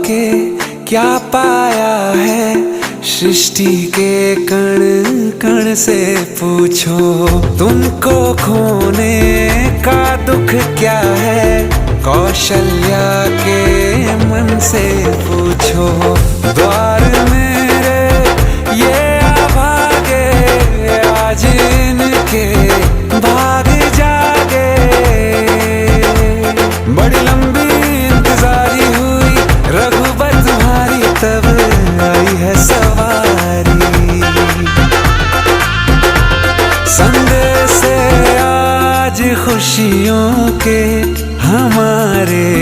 के क्या पाया है, सृष्टि के कण कण से पूछो। तुमको खोने का दुख क्या है, कौशल्या के मन से पूछो। द्वार मेरे ये अभागे, आज इनके भाग जागे। बड़ी लंबी इंतजारी हुई रघुबर तुम्हारी, तब आई है सवारी। संदेश आज खुशियों के हमारे